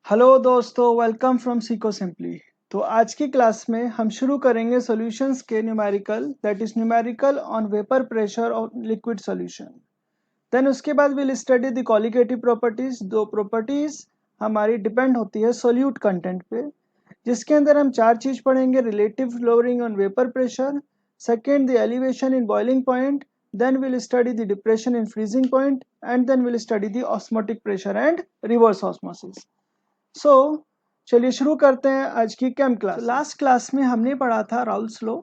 Hello दोस्तों, welcome from Seiko simply. तो आज की क्लास में हम शुरू करेंगे सॉल्यूशंस के numerical, that is numerical on vapour pressure और लिक्विड सॉल्यूशन। देन उसके बाद will study the qualitative properties. दो प्रॉपर्टीज हमारी डिपेंड होती है सोल्यूट कंटेंट पे, जिसके अंदर हम चार चीज पढ़ेंगे: relative lowering on vapour pressure, second the elevation in boiling point, then we'll study the depression in freezing point, and then we'll study the osmotic pressure and reverse osmosis. सो चलिए शुरू करते हैं आज की केम क्लास। लास्ट क्लास में हमने पढ़ा था Raoult's law.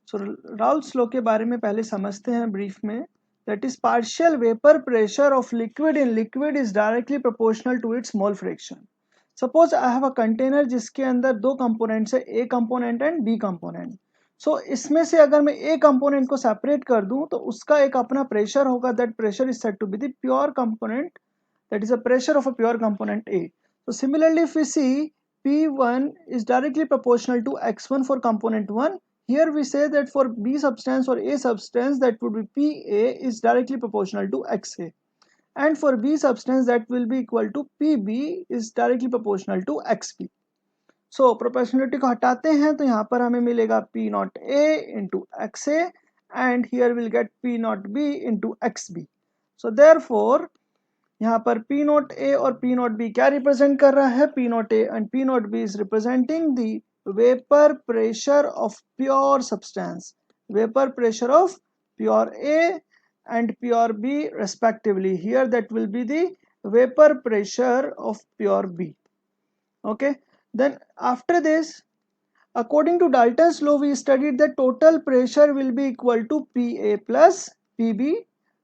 So Raoult's law के बारे में पहले समझते हैं ब्रीफ में। That is partial vapour pressure of liquid in liquid is directly proportional to its mole fraction. Suppose I have a container जिसके अंदर दो कंपोनेंट्स है, A component and B component. So इसमें से अगर मैं ए कंपोनेंट को सेपरेट कर दूं तो उसका एक अपना प्रेशर होगा। That pressure is said to be the pure component, that is a pressure of a pure component A. So similarly, if we see P1 is directly proportional to X1 for component 1, here we say that for B substance or A substance that would be PA is directly proportional to XA, and for B substance that will be equal to PB is directly proportional to XB. So proportionality को हटाते हैं तो यहाँ पर हमें मिलेगा P naught A into XA, and here we'll get P naught B into XB. So therefore यहाँ पर P नोट A और P नोट B क्या रिप्रेजेंट कर रहा है? P note A and P note B is representing the vapor pressure of pure substance, vapor pressure of pure A and pure B respectively. Here that will be the vapor pressure of pure B. Okay, then after this, according to Dalton's law, we studied that total pressure will be equal to PA plus PB.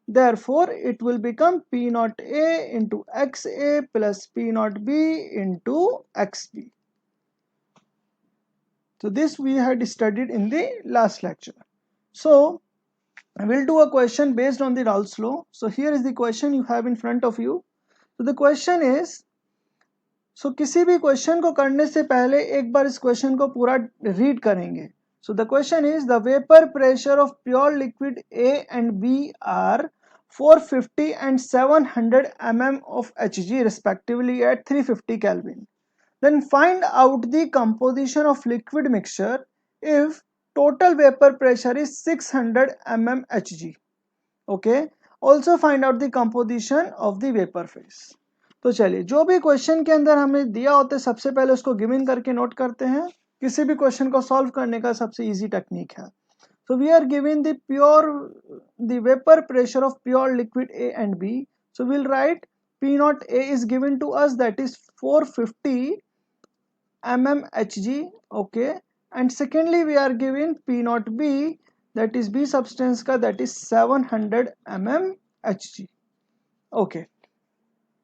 Therefore, it will become P naught A into XA plus P naught B into XB. So this we had studied in the last lecture. So we'll do a question based on the Raoult's law. So here is the question you have in front of you. So the question is, किसी भी question को करने से पहले एक बार इस question को पूरा रीड करेंगे. So the question is, the vapor pressure of pure liquid A and B are 450 and 700 mm of Hg respectively at 350 Kelvin. Then find out the composition of liquid mixture if total vapor pressure is 600 mm Hg. Okay. Also find out the composition of the vapor phase. तो चलिए, जो भी question के अंदर हमें दिया होता है सबसे पहले उसको गिवन करके नोट करते हैं. किसी भी क्वेश्चन को सॉल्व करने का सबसे इजी टेक्निक है. So we are given the vapor pressure of pure liquid A and B. So we'll write P naught A is given to us, that is 450 mm Hg. Okay, and secondly we are given P naught B, that is B substance का, that is 700 mm Hg. Okay,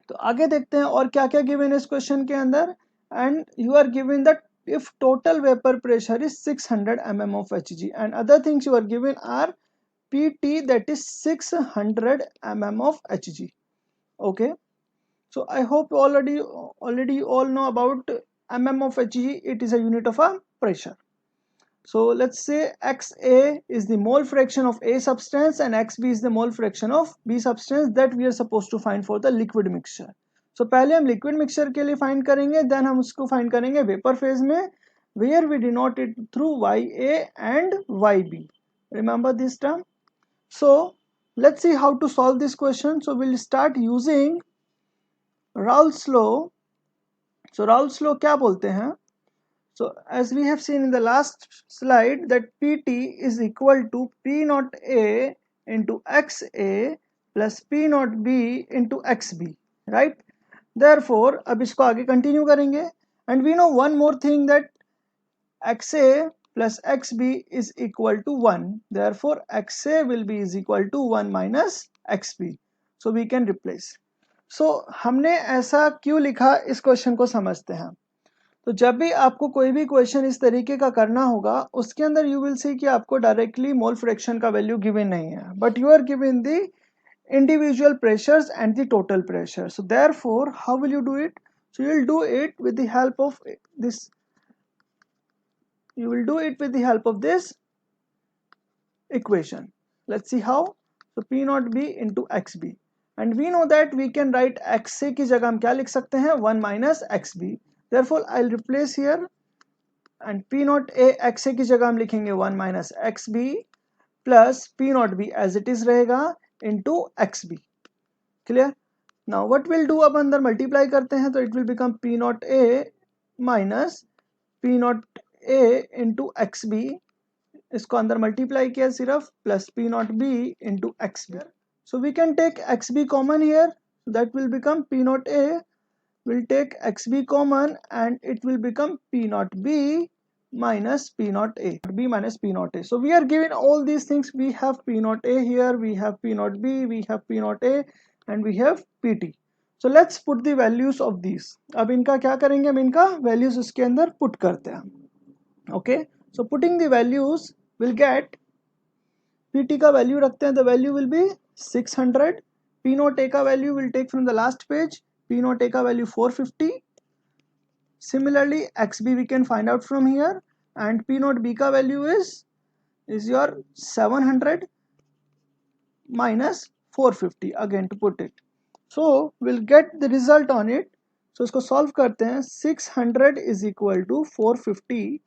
तो आगे देखते हैं और क्या क्या given है इस क्वेश्चन के अंदर. And you are given that if total vapor pressure is 600 mm of Hg, and other things you are given are Pt, that is 600 mm of Hg. Okay, so I hope already you all know about mm of Hg. It is a unit of a pressure. So let's say XA is the mole fraction of A substance and XB is the mole fraction of B substance that we are supposed to find for the liquid mixture. So पहले हम liquid mixture के लिए find करेंगे, then हम उसको find करेंगे vapor phase में, where we denote it through YA and YB. Remember this term? So let's see how to solve this question. So we'll start using Raoult's law. So Raoult's law क्या बोलते हैं? So as we have seen in the last slide that Pt is equal to P naught A into XA plus P naught B into XB, right? Therefore अब इसको आगे continue करेंगे, and we know one more thing, that XA plus XB is equal to 1. Therefore XA will be is equal to 1 minus XB. So we can replace. So हमने ऐसा क्यों लिखा, इस question को समझते हैं. तो जब भी आपको कोई भी क्वेश्चन इस तरीके का करना होगा उसके अंदर यू विल सी कि आपको डायरेक्टली मोल फ्रैक्शन का वैल्यू गिवन नहीं है, but you are given the individual pressures and the total pressure. So therefore how will you do it? So you will do it with the help of this, you will do it with the help of this equation. Let's see how. So P naught B into XB. and we know that we can write XA की जगह हम क्या लिख सकते हैं 1 minus XB. Therefore I'll replace here and P naught A XA की जगह हम लिखेंगे 1 minus XB plus P naught B as it is रहेगा into XB. Clear? Now what we'll do, अब अंदर multiply करते हैं तो it will become P naught A minus P naught A into XB. इसको अंदर मल्टीप्लाई किया सिर्फ plus P naught B into XB. So we can take XB common here. That will become P naught A. We'll take XB common and it will become P naught B minus P naught A. B minus P naught A. So we are given all these things. We have P naught A here. We have P naught B. We have P naught A and we have PT. So let's put the values of these. अब इनका क्या करेंगे, हम इनका values इसके अंदर put करते हैं. Okay. So putting the values will get PT का value रखते हैं. The value will be 600. P naught A का value will take from the last page. P naught A का value 450. Similarly XB we can find out from here, and P naught B का value is your 700 minus 450 again to put it. So we'll get the result on it. So इसको solve करते हैं. 600 is equal to 450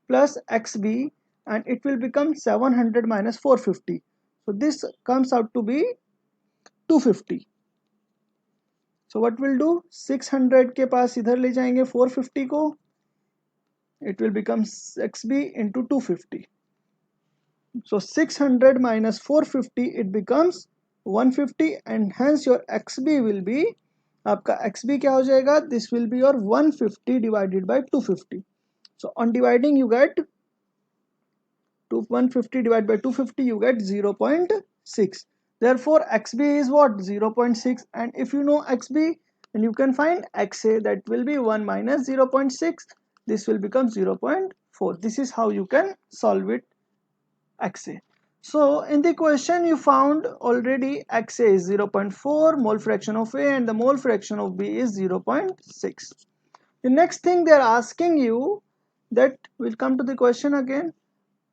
plus XB and it will become 700 minus 450. So this comes out to be 250. So what we'll do, 600 के पास इधर ले जाएंगे 450 को, it will become XB into 250. So 600 minus 450 it becomes 150 and hence your XB will be, आपका XB क्या हो जाएगा, this will be your 150 divided by 250. So on dividing you get 150 divided by 250 you get 0.6. Therefore XB is what, 0.6, and if you know XB then you can find XA, that will be 1 minus 0.6. This will become 0.4. This is how you can solve it, XA. So in the question you found already XA is 0.4, mole fraction of A, and the mole fraction of B is 0.6. The next thing they are asking you, that will come to the question again.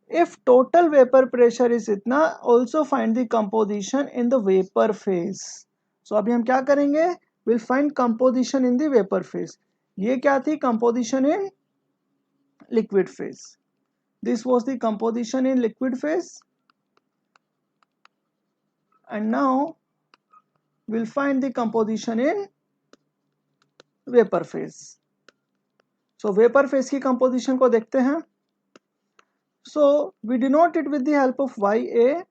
If total vapor pressure is इतना, also find the composition in the vapor phase. So अभी हम क्या करेंगे, we'll find composition in the vapor phase. ये क्या थी, composition in liquid phase. This was the composition in liquid phase, and now we'll find the composition in vapor phase. So vapor phase की composition को देखते हैं. So we denote it with the help of YA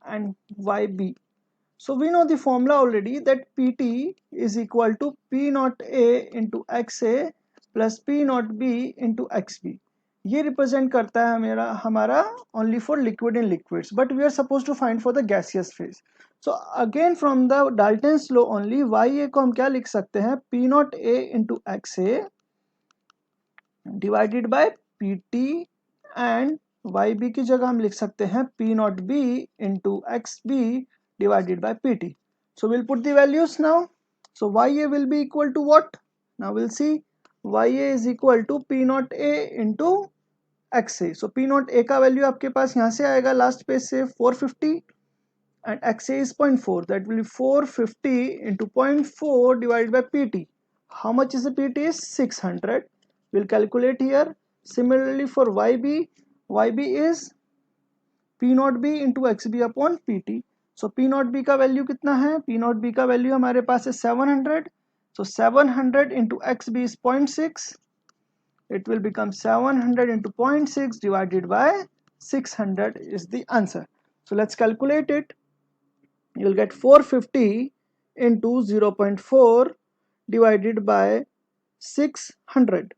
and YB. So we know the formula already, that PT is equal to P naught A into XA plus P naught B into XB. ये represent करता है हमारा only for liquid and liquids, but we are supposed to find for the gaseous phase. So again from the Dalton's law only, YA को हम क्या लिख सकते हैं, P naught A into XA divided by PT, and YB की जगह हम लिख सकते हैं P naught B into XB divided by PT. So we'll put the values now. So YA will be equal to what? Now we'll see. YA is equal to P naught A into XA. So P naught A का value आपके पास यहाँ से आएगा last page से 450, and XA is 0.4. That will be 450 into 0.4 divided by PT. How much is the PT? Is 600. We'll calculate here. Similarly for YB, YB is P naught B into XB upon PT. So P naught B का value कितना है, P naught B का value हमारे पास है 700. So 700 into XB is 0.6. It will become 700 into 0.6 divided by 600 is the answer. So let's calculate it. You'll get 450 into 0.4 divided by 600.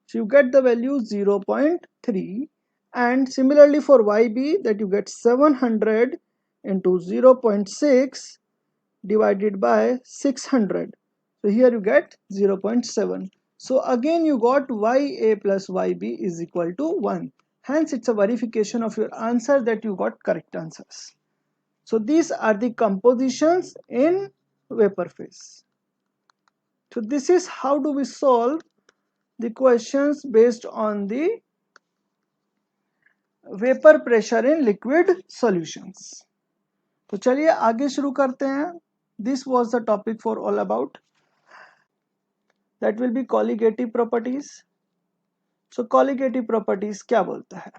So you get the value 0.3, and similarly for YB, that you get 700 into 0.6 divided by 600. So here you get 0.7. So again you got YA plus YB is equal to 1. Hence it's a verification of your answer that you got correct answers. So these are the compositions in vapor phase. So this is how do we solve the questions based on the vapor pressure in liquid solutions. तो चलिए आगे शुरू करते हैं। This was the topic for all about, that will B colligative properties. So colligative properties क्या बोलता है?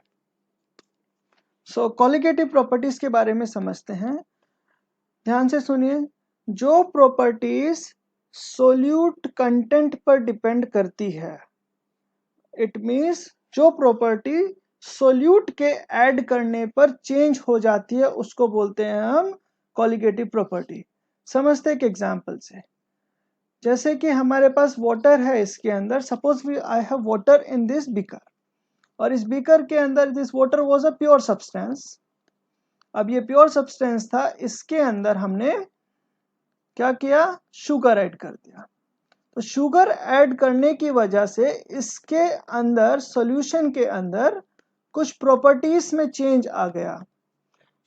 सो colligative properties के बारे में समझते हैं। ध्यान से सुनिए। जो प्रॉपर्टीज सोल्यूट कंटेंट पर डिपेंड करती है, इट मीन्स जो प्रॉपर्टी सोल्यूट के ऐड करने पर चेंज हो जाती है उसको बोलते हैं हम कॉलिगेटिव प्रॉपर्टी। समझते हैं एक एग्जांपल से। जैसे कि हमारे पास वाटर है, इसके अंदर suppose we I have water in this beaker, और इस बीकर के अंदर this water was a pure substance. अब ये प्योर सब्सटेंस था, इसके अंदर हमने क्या किया? शुगर ऐड कर दिया। तो शुगर ऐड करने की वजह से इसके अंदर सॉल्यूशन के अंदर कुछ प्रॉपर्टीज में चेंज आ गया।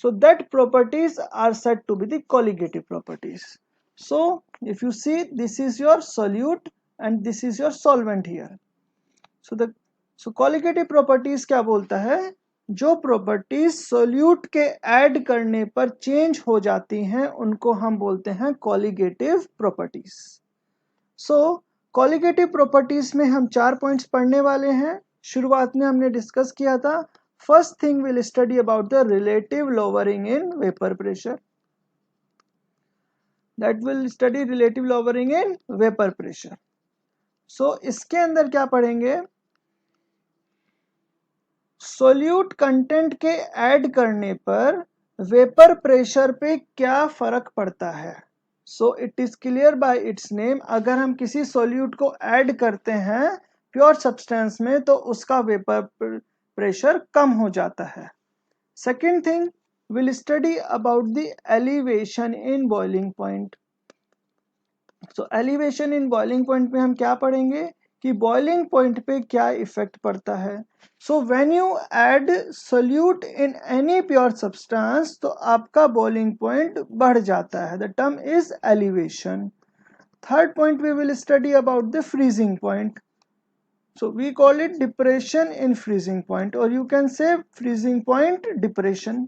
So that properties are said to be the colligative properties. So if you see, this is your solute and this is your solvent here. So colligative properties क्या बोलता है? जो प्रॉपर्टीज सोल्यूट के add करने पर change हो जाती हैं उनको हम बोलते हैं कॉलिगेटिव प्रॉपर्टीज। सो कॉलिगेटिव प्रॉपर्टीज में हम 4 पॉइंट्स पढ़ने वाले हैं। शुरुआत में हमने डिस्कस किया था, first thing will study about the relative lowering in vapour pressure, that will study relative lowering in vapour pressure. So इसके अंदर क्या पढ़ेंगे? सोल्यूट कंटेंट के ऐड करने पर वेपर प्रेशर पे क्या फर्क पड़ता है। So it is clear by it's name, अगर हम किसी सोल्यूट को ऐड करते हैं प्योर सब्सटेंस में तो उसका वेपर प्रेशर कम हो जाता है। Second thing will study about the elevation in boiling point. So elevation in boiling point में हम क्या पढ़ेंगे कि बॉइलिंग पॉइंट पे क्या इफेक्ट पड़ता है। So when you add solute in any pure substance तो आपका बॉइलिंग पॉइंट बढ़ जाता है, the term is elevation. Third point we will study about the freezing point. So we call it depression in freezing point, और you can say freezing point depression.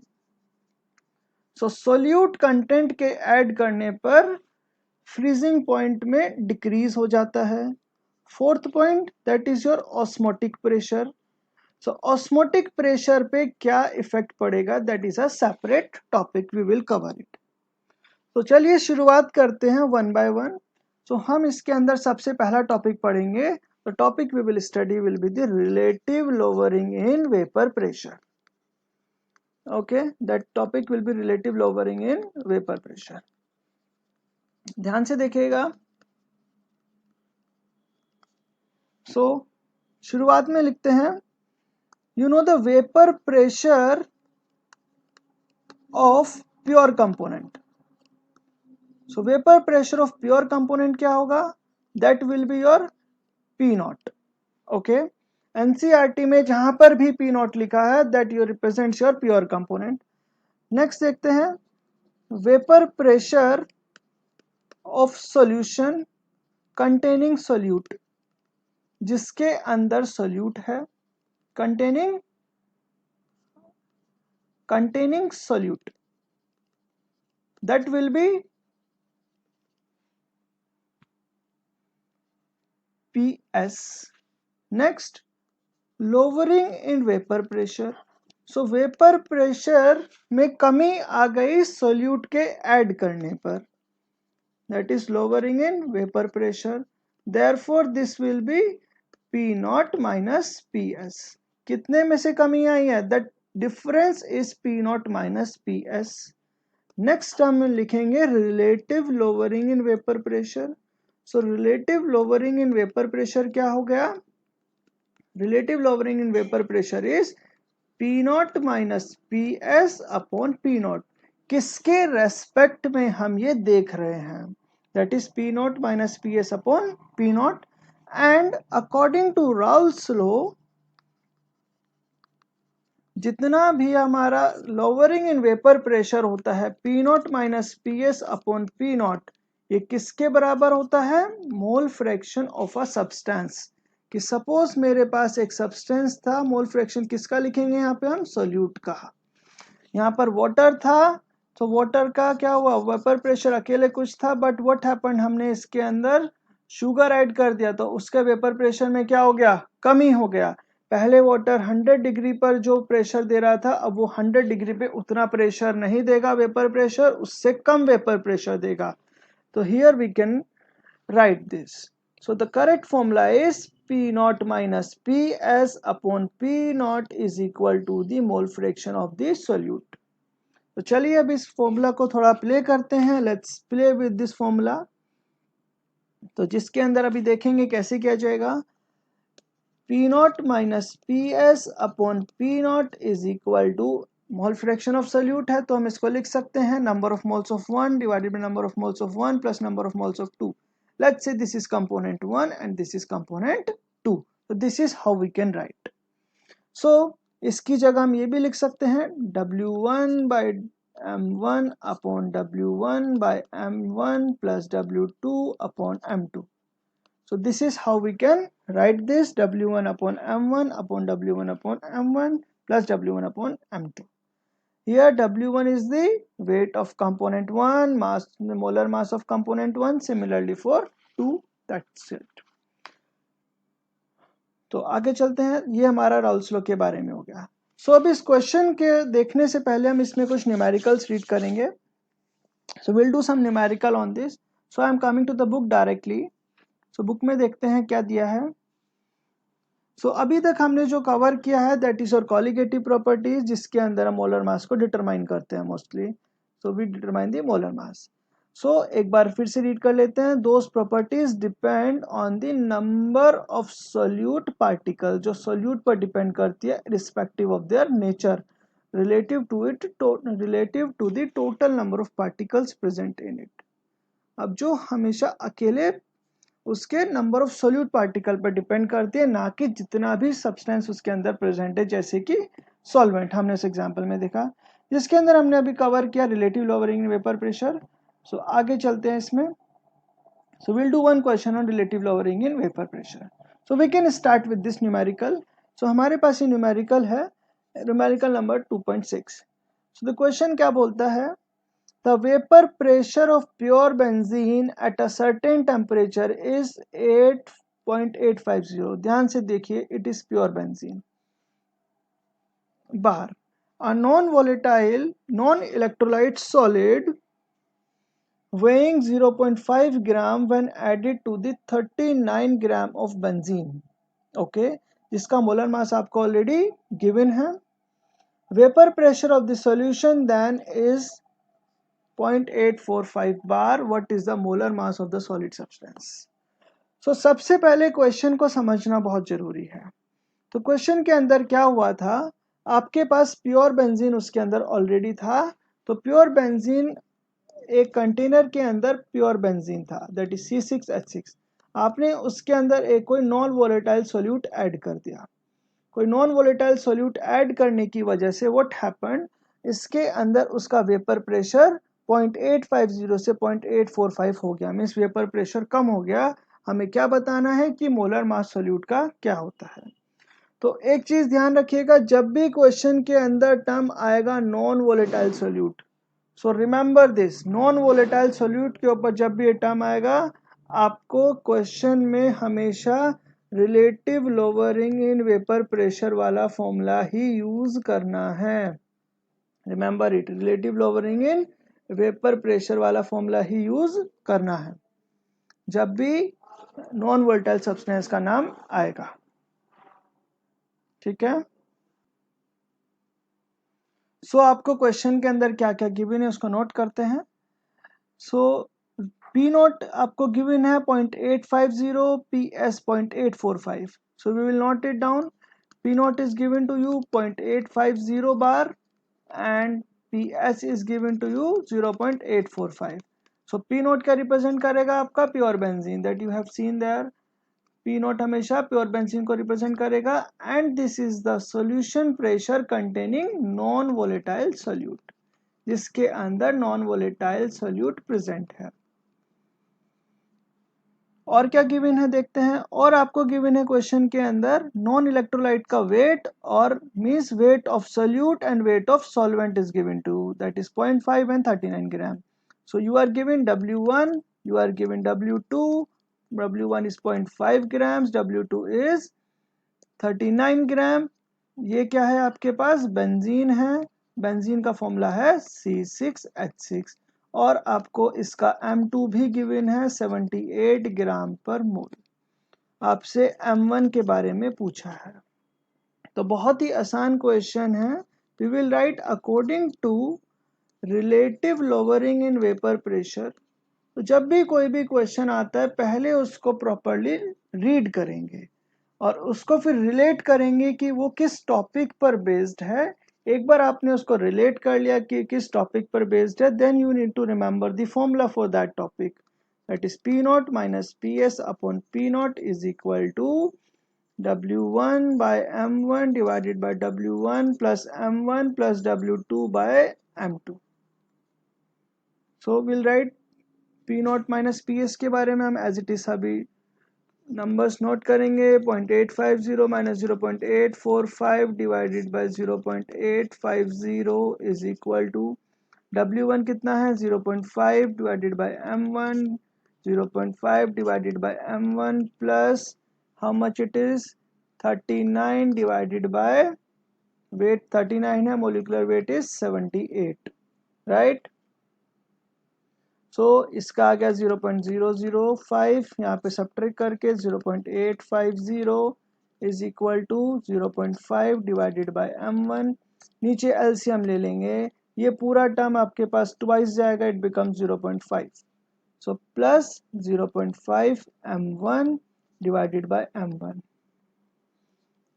So solute content के add करने पर freezing point में decrease हो जाता है। Fourth point that is your osmotic pressure. So osmotic pressure पे क्या इफेक्ट पड़ेगा, that is a separate topic, we will cover it. तो चलिए शुरुआत करते हैं वन बाय वन। सो हम इसके अंदर सबसे पहला टॉपिक पढ़ेंगे। The topic we will study will be the relative lowering in vapour pressure. Okay, that topic will be relative lowering in vapour pressure. ध्यान से देखिएगा। सो शुरुआत में लिखते हैं, you know the vapour pressure of pure component. So vapour pressure of pure component क्या होगा? That will be your P naught. Okay, NCERT में जहां पर भी पी नॉट लिखा है that you represents your pure component. Next देखते हैं, vapour pressure of solution containing solute, जिसके अंदर सोल्यूट है, containing solute, that will be PS. Next, lowering in vapor pressure. So vapour pressure में कमी आ गई सोल्यूट के ऐड करने पर, that is lowering in vapor pressure. Therefore this will be P naught minus PS. कितने में से कमी आई है? That difference is P naught minus PS. Next term में लिखेंगे relative lowering in vapour pressure. So relative lowering in vapour pressure क्या हो गया? Relative lowering in vapour pressure is P naught minus P S upon P naught. किसके respect में हम ये देख रहे हैं? That is P naught minus P S upon P naught. And according to Raoult's law, जितना भी हमारा लोअरिंग इन वेपर प्रेशर होता है P naught minus P S upon P not, ये किसके बराबर होता है? मोल फ्रैक्शन ऑफ अ सब्सटेंस। कि सपोज मेरे पास एक सब्सटेंस था, मोल फ्रैक्शन किसका लिखेंगे यहाँ पे हम? सोल्यूट का। यहाँ पर वाटर था, तो वाटर का क्या हुआ, वेपर प्रेशर अकेले कुछ था, बट व्हाट हैपेंड, हमने इसके अंदर शुगर ऐड कर दिया तो उसके वेपर प्रेशर में क्या हो गया, कमी हो गया। पहले वाटर 100 डिग्री पर जो प्रेशर दे रहा था, अब वो 100 डिग्री पे उतना प्रेशर नहीं देगा, वेपर प्रेशर उससे कम वेपर प्रेशर देगा। तो here we can write this. So the correct formula is P naught minus Ps upon P naught is equal to the mole fraction of the solute. तो चलिए अब इस formula को थोड़ा play करते हैं, let's play with this formula. तो जिसके अंदर अभी देखेंगे कैसे किया जाएगा, P naught minus Ps upon P naught is equal to mole fraction of solute है, तो हम इसको लिख सकते हैं number of moles of 1 divided by number of moles of 1 plus number of moles of 2। Let's say this is component 1 and this is component 2। तो this is how we can write. So इसकी जगह हम ये भी लिख सकते हैं W1 by M1 upon W1 by M1 plus W2 upon M2। So this is how we can write this, W1 upon M1 upon W1 upon M1 plus W1 upon M2. Here W1 is the weight of component 1, mass, the molar mass of component 1, similarly for 2, that's it. तो आगे चलते हैं, ये हमारा Raoul's law के बारे में हो गया। सो अब इस क्वेश्चन के देखने से पहले हम इसमें कुछ न्यूमेरिकल्स रीड करेंगे। So we'll do some numerical on this. So I am coming to the book directly. So book में देखते हैं क्या दिया है। सो अभी तक हमने जो कवर किया है दैट इज और कॉलिगेटिव प्रॉपर्टीज, जिसके अंदर हम मोलर मास को डिटरमाइन करते हैं mostly. So we determine the molar mass. So एक बार फिर से रीड कर लेते हैं। Those properties depend on the number of solute particle, जो सोल्यूट पर डिपेंड करती है respective of their nature, relative to the total number of particles present in it. अब जो हमेशा अकेले उसके नंबर ऑफ सोल्यूट पार्टिकल पर डिपेंड करती है, ना कि जितना भी सब्सटेंस उसके अंदर प्रेजेंट है, जैसे कि सॉल्वेंट हमने इस एग्जांपल में देखा, जिसके अंदर हमने अभी कवर किया relative lowering in vapour pressure. So आगे चलते हैं इसमें। So will do one question on relative lowering in vapour pressure. So we can start with this numerical. So हमारे पास ये न्यूमेरिकल है, numerical number 2.6। So the question क्या बोलता है, the vapor pressure of pure benzene at a certain temperature is 8.850। ध्यान से देखिए, it is pure benzene। Bar a non-volatile non-electrolyte solid weighing 0.5 gram when added to the 39 gram of benzene, okay, जिसका molar mass आपको already given है। Vapour pressure of the solution then is 0.845 bar. What is the molar mass of the solid substance? So सबसे पहले question को समझना बहुत जरूरी है। तो क्वेश्चन के अंदर क्या हुआ था, आपके पास प्योर बेंजीन उसके अंदर ऑलरेडी था। तो प्योर बेंजीन एक कंटेनर के अंदर प्योर बेंजीन था, दैट इज C6H6। आपने उसके अंदर एक कोई नॉन वोलेटाइल सोल्यूट ऐड कर दिया। कोई नॉन वोलेटाइल सोल्यूट ऐड करने की वजह से व्हाट हैपेंड, इसके अंदर उसका वेपर प्रेशर 0.850 से 0.845 हो गया, मीन्स वेपर प्रेशर कम हो गया। हमें क्या बताना है कि मोलर मास सोल्यूट का क्या होता है। तो एक चीज ध्यान रखिएगा, जब भी क्वेश्चन के अंदर टर्म आएगा non volatile solute, so remember this, non volatile solute के ऊपर जब भी ये टर्म आएगा, आपको क्वेश्चन में हमेशा relative lowering in vapour pressure वाला फॉर्मूला ही यूज करना है। Remember it, relative lowering in vapour pressure वाला फॉर्मूला ही यूज करना है जब भी नॉन वोलेटाइल सब्सटेंस का नाम आएगा, ठीक है। सो आपको क्वेश्चन के अंदर क्या क्या गिवन है उसको नोट करते हैं। सो पी नोट आपको गिवन है 0.850, PS 0.845। So we will note it down. P naught is given to you 0.850 bar and PS is given to you 0.845। so P naught क्या रिप्रेजेंट करेगा, आपका pure benzene, that you have seen there. P naught हमेशा pure benzene को represent करेगा, and this is the solution pressure containing non volatile solute, जिसके अंदर non volatile solute present है। और क्या गिवन है देखते हैं। और आपको गिवन है क्वेश्चन के अंदर नॉन इलेक्ट्रोलाइट का वेट, और means weight of solute and weight of solvent is given to, that is 0.5 and 39 gram. So you are given W1, you are given W2, W1 is 0.5 grams, W2 is 39 ग्राम. ये क्या है आपके पास, benzene है. Benzene का formula है C6H6, और आपको इसका M2 भी गिवन है 78 ग्राम पर मोल. आपसे M1 के बारे में पूछा है. तो बहुत ही आसान क्वेश्चन है. We will write according to relative lowering in vapour pressure. तो जब भी कोई भी क्वेश्चन आता है पहले उसको प्रॉपरली रीड करेंगे और उसको फिर रिलेट करेंगे कि वो किस टॉपिक पर बेस्ड है. एक बार आपने उसको रिलेट कर लिया कि किस टॉपिक पर बेस्ड है, then you need to remember the formula for that topic, that is P naught minus PS upon P naught is equal to W1 by M1 divided by W1 plus M1 plus W2 by M2. So we'll write P naught minus PS के बारे में हम as it is अभी numbers note करेंगे. 0.850 माइनस 0.845 divided by 0.850 is equal to W1 कितना है 0.5 divided by M1, 0.5 divided by M1 plus how much it is 39 divided by weight 39 है, molecular weight is 78, right. So इसका आ गया 0.005, यहाँ पे सब्ट्रैक्ट करके 0.850 is equal to 0.5 divided by M1. नीचे एलसीएम ले लेंगे, ये पूरा टर्म आपके पास ट्वाइस जाएगा, it becomes 0.5. So plus 0.5 M1 divided by M1.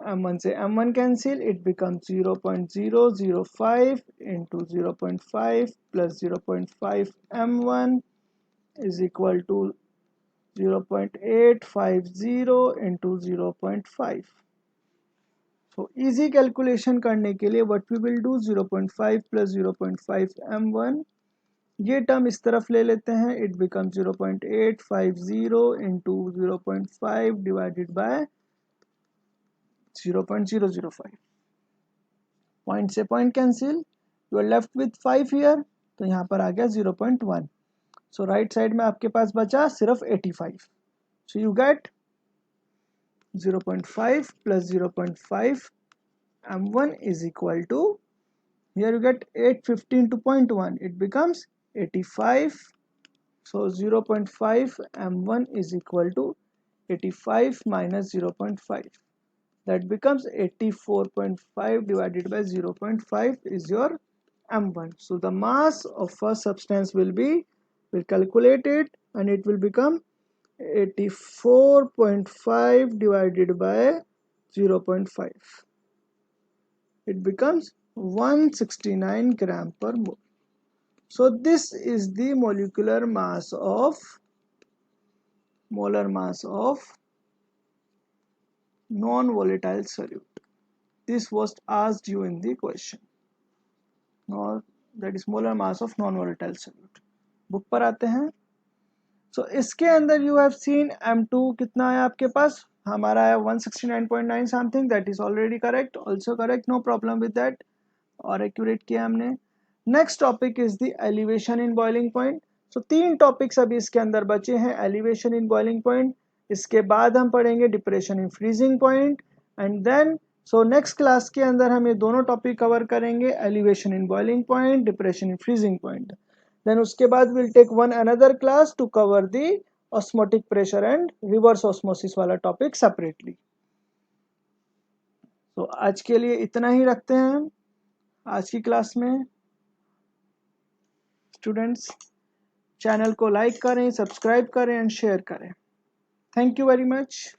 M1 से M1 cancel, it becomes 0.005 into 0.5 plus 0.5 M1 is equal to 0.850 into 0.5. So easy calculation करने के लिए what we will do 0.5 plus 0.5 M1, ये term इस तरफ ले लेते हैं, it becomes 0.850 into 0.5 divided by 0.005. Point से point cancel, you are left with 5 here, तो यहाँ पर आ गया 0.1. सो राइट साइड में आपके पास बचा सिर्फ 85. So you get 0.5 plus 0.5 M1 is equal to, here you get 815 to 0.1, it becomes 85. So 0.5 M1 is equal to 85 minus 0.5. That becomes 84.5 divided by 0.5 is your M1. So the mass of first substance will be, we'll calculate it, and it will become 84.5 divided by 0.5. It becomes 169 gram per mole. So this is the molar mass of non-volatile solute. This was asked you in the question. No, that is molar mass of non-volatile solute. Book पर आते हैं. So इसके अंदर you have seen M2 कितना है आपके पास, हमारा है 169.9 something, that is already correct, also correct, no problem with that, और एक्यूरेट किया हमने. Next topic is the elevation in boiling point. So 3 topics अभी इसके अंदर बचे हैं, एलिवेशन इन बॉइलिंग पॉइंट, इसके बाद हम पढ़ेंगे depression in freezing point, and then so next class के अंदर हम ये दोनों टॉपिक कवर करेंगे, elevation in boiling point, depression in freezing point. Then उसके बाद will take one another class to cover the osmotic pressure and reverse osmosis वाला topic separately. तो आज के लिए इतना ही रखते हैं आज की क्लास में. स्टूडेंट्स चैनल को लाइक करें, सब्सक्राइब करें एंड शेयर करें. Thank you very much.